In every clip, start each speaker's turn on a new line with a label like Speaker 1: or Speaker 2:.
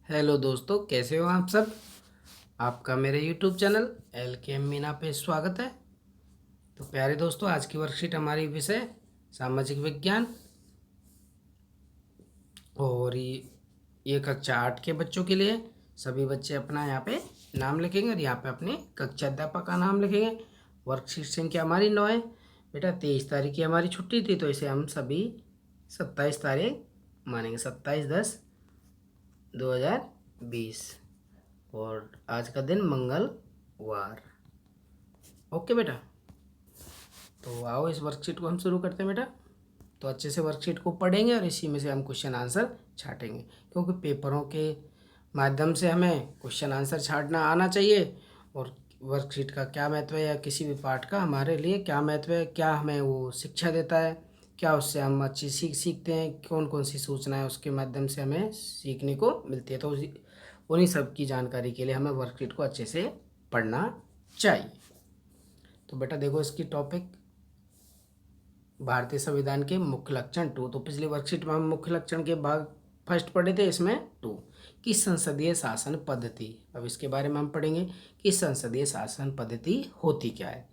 Speaker 1: Hello दोस्तों, कैसे हो आप सब। आपका मेरे यूट्यूब चैनल LKM मीना पे स्वागत है। तो प्यारे दोस्तों, आज की वर्कशीट हमारी विषय सामाजिक विज्ञान और ये कक्षा 8 के बच्चों के लिए। सभी बच्चे अपना यहाँ पे नाम लिखेंगे और यहाँ पे अपने कक्षा अध्यापक का नाम लिखेंगे। वर्कशीट संख्या हमारी 9 है। बेटा 23 तारीख की हमारी छुट्टी थी, तो इसे हम सभी 27 तारीख मानेंगे, 27/10/2020 और आज का दिन मंगलवार। ओके बेटा, तो आओ इस वर्कशीट को हम शुरू करते हैं बेटा। तो अच्छे से वर्कशीट को पढ़ेंगे और इसी में से हम क्वेश्चन आंसर छाटेंगे, क्योंकि पेपरों के माध्यम से हमें क्वेश्चन आंसर छाटना आना चाहिए। और वर्कशीट का क्या महत्व है या किसी भी पाठ का हमारे लिए क्या महत्व है, क्या हमें वो शिक्षा देता है, क्या उससे हम अच्छी सीखते हैं, कौन कौन सी सूचनाएं उसके माध्यम से हमें सीखने को मिलती है। तो उन्हीं सब की जानकारी के लिए हमें वर्कशीट को अच्छे से पढ़ना चाहिए। तो बेटा देखो, इसकी टॉपिक भारतीय संविधान के मुख्य लक्षण 2। तो पिछली वर्कशीट में हम मुख्य लक्षण के भाग फर्स्ट पढ़े थे, इसमें 2 की संसदीय शासन पद्धति। अब इसके बारे में हम पढ़ेंगे कि संसदीय शासन पद्धति होती क्या है।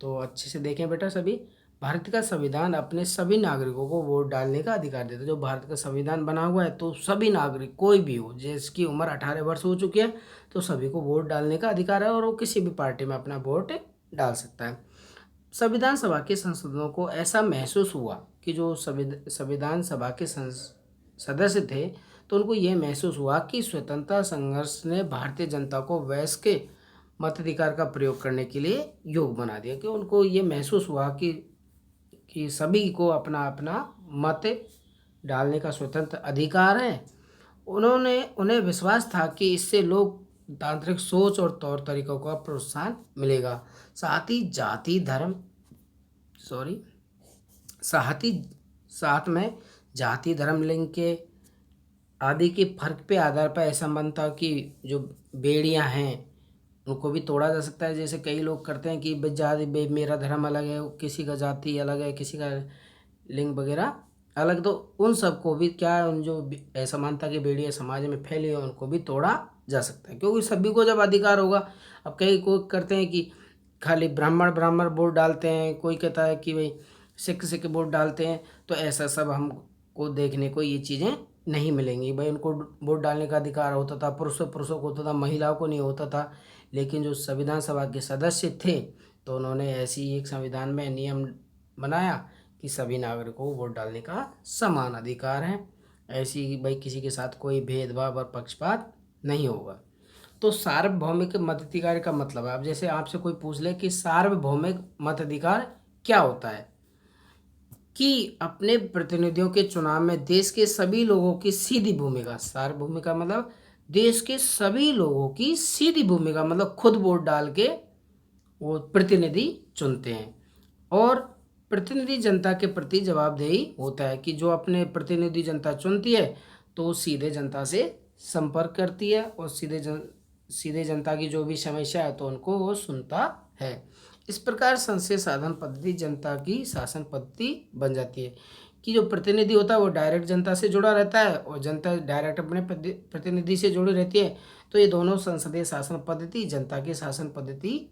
Speaker 1: तो अच्छे से देखें बेटा सभी। भारत का संविधान अपने सभी नागरिकों को वोट डालने का अधिकार देता है। जो भारत का संविधान बना हुआ है, तो सभी नागरिक कोई भी हो जिसकी उम्र 18 वर्ष हो चुकी है, तो सभी को वोट डालने का अधिकार है और वो किसी भी पार्टी में अपना वोट डाल सकता है। संविधान सभा के सांसदों को ऐसा महसूस हुआ कि जो संविधान सभा के सदस्य थे, तो उनको ये महसूस हुआ कि स्वतंत्रता संघर्ष ने भारतीय जनता को वयस्क के मताधिकार का प्रयोग करने के लिए योग बना दिया। कि उनको ये महसूस हुआ कि सभी को अपना अपना मत डालने का स्वतंत्र अधिकार है। उन्हें विश्वास था कि इससे लोकतांत्रिक सोच और तौर तरीकों का प्रोत्साहन मिलेगा। साथ ही साथ में जाति धर्म लिंग के आदि के फर्क पे आधार पर ऐसा मानता कि जो बेड़ियां हैं उनको भी तोड़ा जा सकता है। जैसे कई लोग करते हैं कि मेरा धर्म अलग है, किसी का जाति अलग है, किसी का लिंग वगैरह अलग, तो उन सबको भी क्या उन जो ऐसा मानता कि बेड़ियाँ समाज में फैली है उनको भी तोड़ा जा सकता है, क्योंकि सभी को जब अधिकार होगा। अब कई को करते हैं कि खाली ब्राह्मण ब्राह्मण वोट डालते हैं, कोई कहता है कि भाई सिख सिख वोट डालते हैं। तो ऐसा सब हमको देखने को ये चीज़ें नहीं मिलेंगी। भाई उनको वोट डालने का अधिकार होता था, पुरुषों को होता था, महिलाओं को नहीं होता था। लेकिन जो संविधान सभा के सदस्य थे, तो उन्होंने ऐसी एक संविधान में नियम बनाया कि सभी नागरिकों को वोट डालने का समान अधिकार है। ऐसी भाई किसी के साथ कोई भेदभाव और पक्षपात नहीं होगा। तो सार्वभौमिक मताधिकार का मतलब है, अब जैसे आपसे कोई पूछ ले कि सार्वभौमिक मताधिकार क्या होता है, कि अपने प्रतिनिधियों के चुनाव में देश के सभी लोगों की सीधी भूमिका। सार्वभौमिक का मतलब देश के सभी लोगों की सीधी भूमिका, मतलब खुद वोट डाल के वो प्रतिनिधि चुनते हैं। और प्रतिनिधि जनता के प्रति जवाबदेही होता है, कि जो अपने प्रतिनिधि जनता चुनती है तो सीधे जनता से संपर्क करती है और सीधे जनता की जो भी समस्या है तो उनको वो सुनता है। इस प्रकार संसदीय साधन पद्धति जनता की शासन पद्धति बन जाती है, कि जो प्रतिनिधि होता है वो डायरेक्ट जनता से जुड़ा रहता है और जनता डायरेक्ट अपने प्रतिनिधि से जुड़ी रहती है। तो ये दोनों संसदीय शासन पद्धति, जनता की शासन पद्धति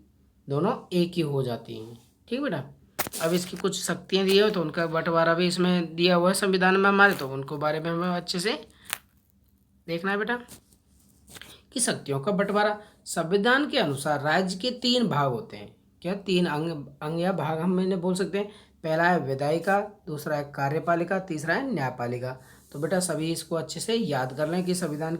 Speaker 1: दोनों एक ही हो जाती हैं। ठीक बेटा। अब इसकी कुछ शक्तियाँ दी है, तो उनका बंटवारा भी इसमें दिया हुआ है संविधान में हमारे, तो उनको बारे में हमें अच्छे से देखना है बेटा। कि शक्तियों का बंटवारा, संविधान के अनुसार राज्य के 3 भाग होते हैं। क्या 3 अंग या भाग हम इन्हें बोल सकते हैं। पहला है विधायिका, दूसरा है कार्यपालिका, तीसरा है न्यायपालिका। तो बेटा सभी इसको अच्छे से याद कर लें कि संविधान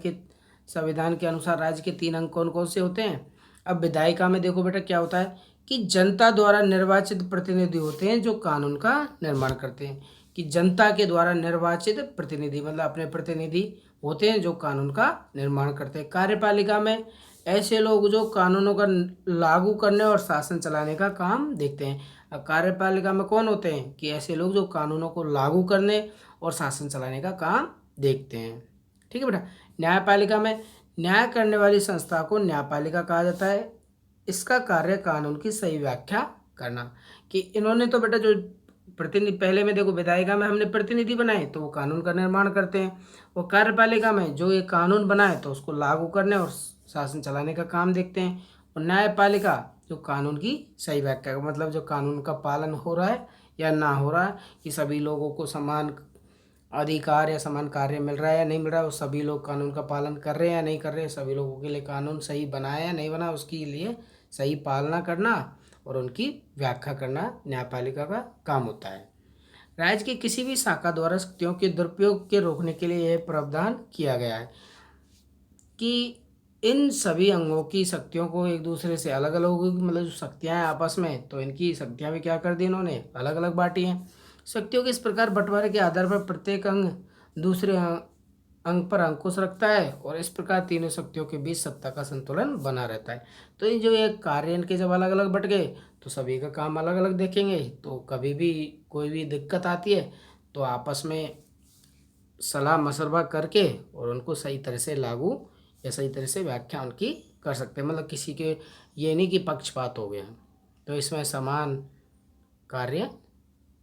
Speaker 1: के अनुसार राज्य के 3 अंग कौन कौन से होते हैं। अब विधायिका में देखो बेटा क्या होता है, कि जनता द्वारा निर्वाचित प्रतिनिधि होते हैं जो कानून का निर्माण करते हैं। कि जनता के द्वारा निर्वाचित प्रतिनिधि मतलब अपने प्रतिनिधि होते हैं जो कानून का निर्माण करते हैं। कार्यपालिका में ऐसे लोग जो कानूनों का लागू करने और शासन चलाने का काम देखते हैं। अब कार्यपालिका में कौन होते हैं, कि ऐसे लोग जो कानूनों को लागू करने और शासन चलाने का काम देखते हैं। ठीक है बेटा। न्यायपालिका में न्याय करने वाली संस्था को न्यायपालिका कहा जाता है। इसका कार्य कानून की सही व्याख्या करना। कि इन्होंने तो बेटा जो प्रतिनिधि, पहले में देखो विधायिका में हमने प्रतिनिधि बनाए तो वो कानून का निर्माण करते हैं, और कार्यपालिका में जो ये कानून बनाए तो उसको लागू करने और शासन चलाने का काम देखते हैं, और न्यायपालिका जो कानून की सही व्याख्या का मतलब जो कानून का पालन हो रहा है या ना हो रहा है, कि सभी लोगों को समान अधिकार या समान कार्य मिल रहा है या नहीं मिल रहा है, वो सभी लोग कानून का पालन कर रहे हैं या नहीं कर रहे हैं, सभी लोगों के लिए कानून सही बनाया या नहीं बना, उसके लिए सही पालना करना और उनकी व्याख्या करना न्यायपालिका का काम होता है। राज्य की किसी भी शाखा द्वारा शक्तियों के दुरुपयोग के रोकने के लिए यह प्रावधान किया गया है कि इन सभी अंगों की शक्तियों को एक दूसरे से अलग अलग होगी, मतलब जो शक्तियाँ हैं आपस में, तो इनकी शक्तियाँ भी क्या कर दी इन्होंने, अलग अलग बांटी हैं। शक्तियों के इस प्रकार बंटवारे के आधार पर प्रत्येक अंग दूसरे अंग पर अंकुश रखता है, और इस प्रकार तीनों शक्तियों के बीच सत्ता का संतुलन बना रहता है। तो ये जो ये कार्य इनके जब अलग अलग बट गए तो सभी का काम अलग अलग देखेंगे, तो कभी भी कोई भी दिक्कत आती है तो आपस में सलाह मशवरा करके और उनको सही तरह से लागू या सही तरह से व्याख्या उनकी कर सकते हैं, मतलब किसी के ये नहीं कि पक्षपात हो गया। तो इसमें समान कार्य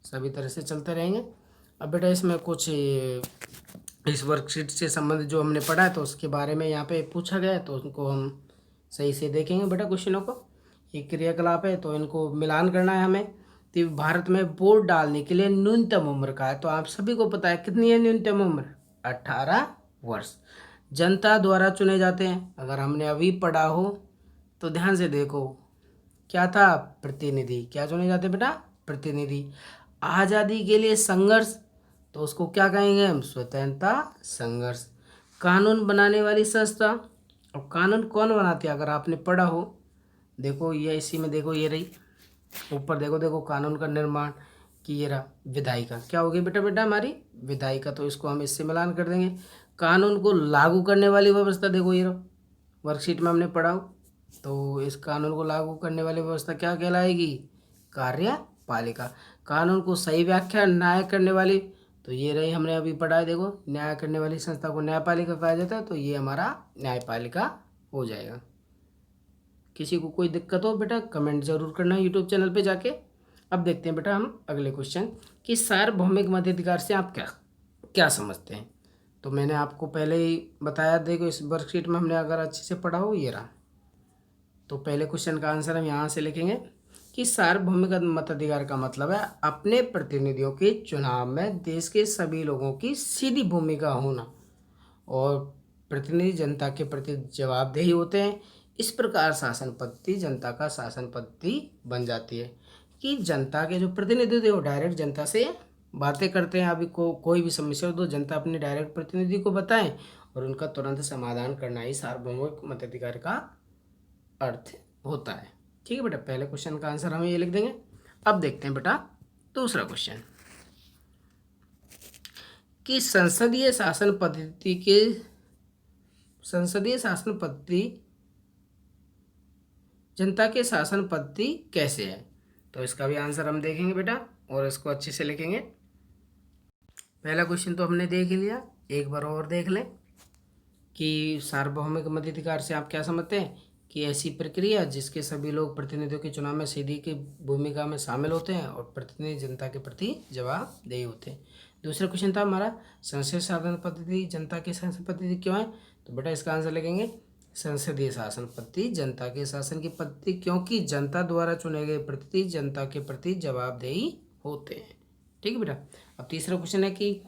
Speaker 1: सभी तरह से चलते रहेंगे। अब बेटा इसमें कुछ इस वर्कशीट से संबंधित जो हमने पढ़ा है तो उसके बारे में यहाँ पे पूछा गया है, तो उनको हम सही से देखेंगे बेटा क्वेश्चनों को। एक क्रियाकलाप है तो इनको मिलान करना है हमें। तो भारत में वोट डालने के लिए न्यूनतम उम्र का है, तो आप सभी को पता है कितनी है न्यूनतम उम्र, 18 वर्ष। जनता द्वारा चुने जाते हैं, अगर हमने अभी पढ़ा हो तो ध्यान से देखो क्या था, प्रतिनिधि। क्या चुने जाते बेटा, प्रतिनिधि। आज़ादी के लिए संघर्ष, तो उसको क्या कहेंगे हम, स्वतंत्रता संघर्ष। कानून बनाने वाली संस्था, और कानून कौन बनाती है अगर आपने पढ़ा हो, देखो ये इसी में देखो ये रही ऊपर, देखो देखो कानून का निर्माण कि ये रहा विधायिका। क्या होगी बेटा बेटा हमारी विधायिका, तो इसको हम इससे मिलान कर देंगे। कानून को लागू करने वाली व्यवस्था, देखो ये रहा वर्कशीट में हमने पढ़ा हो, तो इस कानून को लागू करने वाली व्यवस्था क्या कहलाएगी, कार्यपालिका। कानून को सही व्याख्या न्याय करने वाली, तो ये रही हमने अभी पढ़ा है, देखो न्याय करने वाली संस्था को न्यायपालिका कहा जाता है, तो ये हमारा न्यायपालिका हो जाएगा। किसी को कोई दिक्कत हो बेटा कमेंट जरूर करना यूट्यूब चैनल पे जाके। अब देखते हैं बेटा हम अगले क्वेश्चन कि सार्वभौमिक मताधिकार से आप क्या क्या समझते हैं। तो मैंने आपको पहले ही बताया, देखो इस वर्कशीट में हमने अगर अच्छे से पढ़ा हो ये रहा, तो पहले क्वेश्चन का आंसर हम यहाँ से लिखेंगे कि सार्वभौमिक मताधिकार का मतलब है अपने प्रतिनिधियों के चुनाव में देश के सभी लोगों की सीधी भूमिका होना, और प्रतिनिधि जनता के प्रति जवाबदेही होते हैं। इस प्रकार शासन पद्धति जनता का शासन पद्धति बन जाती है कि जनता के जो प्रतिनिधि थे वो डायरेक्ट जनता से बातें करते हैं। अभी कोई भी समस्या हो तो जनता अपने डायरेक्ट प्रतिनिधि को बताएं और उनका तुरंत समाधान करना ही सार्वभौमिक मताधिकार का अर्थ होता है। ठीक है बेटा, पहले क्वेश्चन का आंसर हम ये लिख देंगे। अब देखते हैं बेटा दूसरा क्वेश्चन कि संसदीय शासन पद्धति जनता के शासन पद्धति कैसे है, तो इसका भी आंसर हम देखेंगे बेटा और इसको अच्छे से लिखेंगे। पहला क्वेश्चन तो हमने देख लिया, एक बार और देख लें कि सार्वभौमिक मताधिकार से आप क्या समझते हैं कि ऐसी प्रक्रिया जिसके सभी लोग प्रतिनिधियों के चुनाव में सीधी की भूमिका में शामिल होते हैं और प्रतिनिधि जनता के प्रति जवाबदेही होते हैं। दूसरा क्वेश्चन था हमारा संसदीय शासन पद्धति जनता की शासन पद्धति क्यों है, तो बेटा इसका आंसर लिखेंगे संसदीय शासन पद्धति जनता के शासन की पद्धति, क्योंकि जनता द्वारा चुने गए प्रतिनिधि जनता के प्रति जवाबदेही होते हैं। ठीक है बेटा। अब तीसरा क्वेश्चन है कि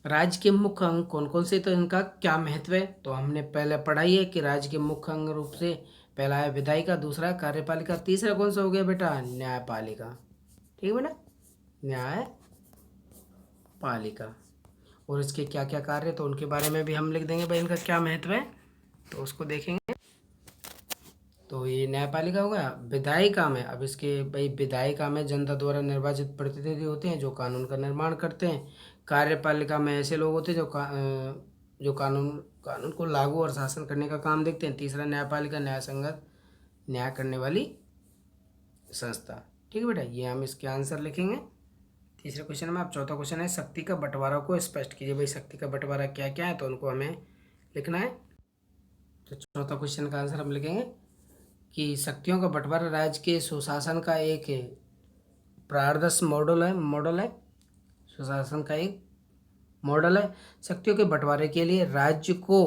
Speaker 1: राज्य के मुख्य अंग कौन कौन से, तो इनका क्या महत्व है, तो हमने पहले पढ़ाई है कि राज्य के मुख्य अंग रूप से पहला है विधायिका, दूसरा है कार्यपालिका, तीसरा कौन सा हो गया बेटा न्यायपालिका। ठीक है बेटा, न्यायपालिका। और इसके क्या क्या कार्य, तो उनके बारे में भी हम लिख देंगे भाई, इनका क्या महत्व है तो उसको देखेंगे। तो ये न्यायपालिका हो गया। विधायिका में, अब इसके भाई विधायिका में जनता द्वारा निर्वाचित प्रतिनिधि होते हैं जो कानून का निर्माण करते हैं। कार्यपालिका में ऐसे लोग होते हैं जो कानून को लागू और शासन करने का काम देखते हैं। तीसरा न्यायपालिका न्याय संगत न्याय करने वाली संस्था। ठीक है बेटा, ये हम इसके आंसर लिखेंगे तीसरे क्वेश्चन में। अब चौथा क्वेश्चन है शक्ति का बंटवारा को स्पष्ट कीजिए। भाई शक्ति का बंटवारा क्या क्या है, तो उनको हमें लिखना है। तो चौथा क्वेश्चन का आंसर हम लिखेंगे कि शक्तियों का बंटवारा राज्य के सुशासन का एक प्रारदर्श मॉडल है सुशासन का एक मॉडल है। शक्तियों के बंटवारे के लिए राज्य को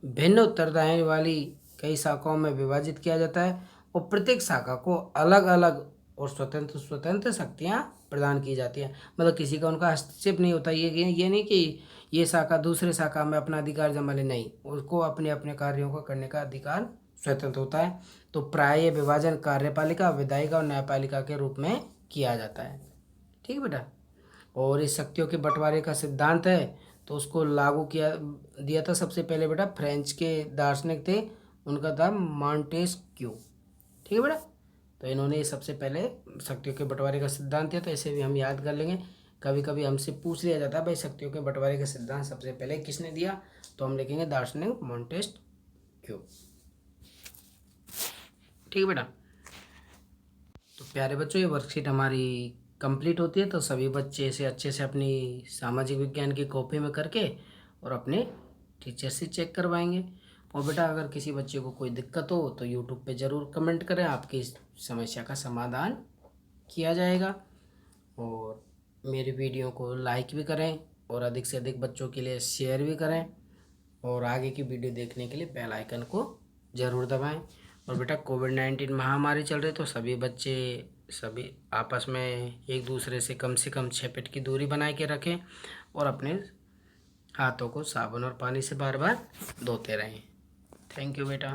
Speaker 1: भिन्न उत्तरदायित्व वाली कई शाखाओं में विभाजित किया जाता है और प्रत्येक शाखा को अलग अलग और स्वतंत्र शक्तियाँ प्रदान की जाती हैं। मतलब किसी का उनका हस्तक्षेप नहीं होता। ये नहीं कि ये शाखा दूसरे शाखा में अपना अधिकार जमा ले, नहीं, उसको अपने अपने कार्यों को करने का अधिकार स्वतंत्र होता है। तो प्राय ये विभाजन कार्यपालिका, विधायिका और न्यायपालिका के रूप में किया जाता है। ठीक है बेटा। और इस शक्तियों के बंटवारे का सिद्धांत है तो उसको लागू दिया था सबसे पहले बेटा फ्रेंच के दार्शनिक थे, उनका था मॉन्टेस्क्यू। ठीक है बेटा। तो इन्होंने सबसे पहले शक्तियों के बंटवारे का सिद्धांत दिया, तो इसे भी हम याद कर लेंगे। कभी कभी हमसे पूछ लिया जाता है भाई शक्तियों के बंटवारे का सिद्धांत सबसे पहले किसने दिया, तो हम लिखेंगे दार्शनिक मॉन्टेस्क्यू। ठीक है बेटा। तो प्यारे बच्चों, ये वर्कशीट हमारी कंप्लीट होती है। तो सभी बच्चे इसे अच्छे से अपनी सामाजिक विज्ञान की कॉपी में करके और अपने टीचर से चेक करवाएंगे। और बेटा अगर किसी बच्चे को कोई दिक्कत हो तो यूट्यूब पे ज़रूर कमेंट करें, आपकी इस समस्या का समाधान किया जाएगा। और मेरी वीडियो को लाइक भी करें और अधिक से अधिक बच्चों के लिए शेयर भी करें। और आगे की वीडियो देखने के लिए बेल आइकन को ज़रूर दबाएं। और बेटा कोविड-19 महामारी चल रही, तो सभी बच्चे सभी आपस में एक दूसरे से कम 6 फीट की दूरी बनाए के रखें और अपने हाथों को साबुन और पानी से बार बार धोते रहें। थैंक यू बेटा।